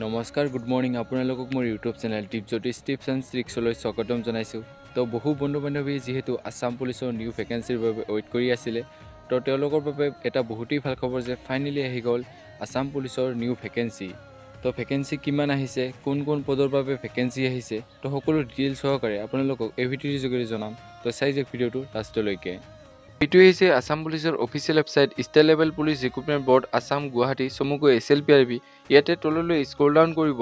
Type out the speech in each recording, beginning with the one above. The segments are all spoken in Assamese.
নমস্কাৰ গুড মৰ্নিং আপোনালোকক মোৰ ইউটিউব চেনেল টিপজ্যোতিষ টিপছ এণ্ড ট্ৰিক্সলৈ স্বাগতম জনাইছোঁ। তো বহু বন্ধু বান্ধৱী যিহেতু আছাম পুলিচৰ নিউ ভেকেঞ্চিৰ বাবে ৱেইট কৰি আছিলে, তো তেওঁলোকৰ বাবে এটা বহুতেই ভাল খবৰ যে ফাইনেলি আহি গ'ল আছাম পুলিচৰ নিউ ভেকেঞ্চি। তো ভেকেঞ্চি কিমান আহিছে, কোন কোন পদৰ বাবে ভেকেঞ্চি আহিছে, তো সকলো ডিটেইলছ সহকাৰে আপোনালোকক এই ভিডিঅ'ৰ যোগেদি জনাম। তো চাই যাওক ভিডিঅ'টো লাষ্টলৈকে। এইটো হৈছে আছাম পুলিচৰ official website state level police recruitment board Assam Guwahati চমুকৈ SLPRB। ইয়াতে তললৈ স্ক্ৰল ডাউন কৰিব।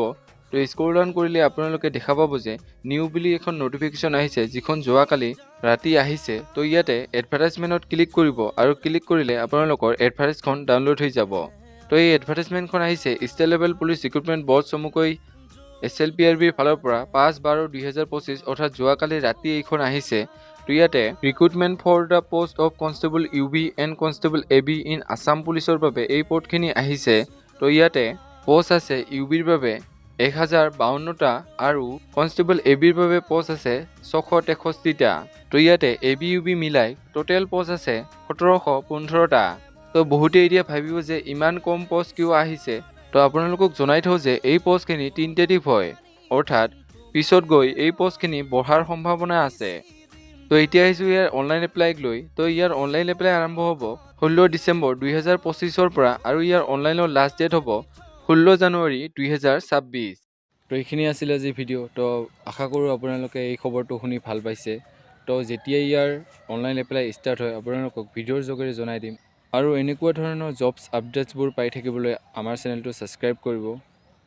তো স্ক্ৰল ডাউন কৰিলে আপোনালোকে দেখা পাব যে নিউ বুলি এখন নটিফিকেশ্যন আহিছে, যিখন যোৱাকালি ৰাতি আহিছে। তো ইয়াতে এডভাৰটাইজমেণ্টত ক্লিক কৰিব আৰু ক্লিক কৰিলে আপোনালোকৰ এডভাৰটাইজখন ডাউনলোড হৈ যাব। তো এই এডভাৰটাইজমেণ্টখন আহিছে state level police recruitment board চমুকৈ SLPRBৰ ফালৰ পৰা 5/12/2025 অৰ্থাৎ যোৱাকালি ৰাতি এইখন আহিছে। তো ইয়াতে recruitment for the post of constable UB and constable AB in Assam পুলিচৰ বাবে এই পদখিনি আহিছে। তো ইয়াতে পোষ্ট আছে UBৰ বাবে 1052টা আৰু কনষ্টেবল ABৰ বাবে পোষ্ট আছে 663টা। তো ইয়াতে AB UB মিলাই টোটেল পোষ্ট আছে 1715টা। তো বহুতে এতিয়া ভাবিব যে ইমান কম পোষ্ট কিয় আহিছে। তো আপোনালোকক জনাই থওঁ যে এই পোষ্টখিনি টেণ্টেটিভ হয়, অৰ্থাৎ পিছত গৈ এই পোষ্টখিনি বঢ়াৰ সম্ভাৱনা আছে। তো এতিয়া আহিছোঁ ইয়াৰ অনলাইন এপ্লাইক লৈ। তো ইয়াৰ অনলাইন এপ্লাই আৰম্ভ হ'ব 16 ডিচেম্বৰ 2025ৰ পৰা আৰু ইয়াৰ অনলাইনৰ লাষ্ট ডেট হ'ব 16 জানুৱাৰী 2026। তো এইখিনি আছিলে আজি ভিডিঅ'। তো আশা কৰোঁ আপোনালোকে এই খবৰটো শুনি ভাল পাইছে। তো যেতিয়া ইয়াৰ অনলাইন এপ্লাই ষ্টাৰ্ট হয় আপোনালোকক ভিডিঅ'ৰ যোগেৰে জনাই দিম। আৰু এনেকুৱা ধৰণৰ জবছ আপডেটছবোৰ পাই থাকিবলৈ আমাৰ চেনেলটো ছাবস্ক্ৰাইব কৰিব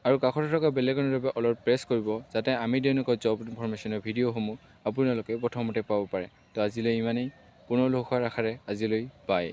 আৰু কাষতে থকা বেল আইকনৰ বাবে অলপ প্ৰেছ কৰিব, যাতে আমি তেনেকুৱা জব ইনফৰমেশ্যনৰ ভিডিঅ'সমূহ আপোনালোকে প্ৰথমতে পাব পাৰে। তো আজিলৈ ইমানেই, পুনৰ লগ হোৱাৰ আশাৰে আজিলৈ বাই।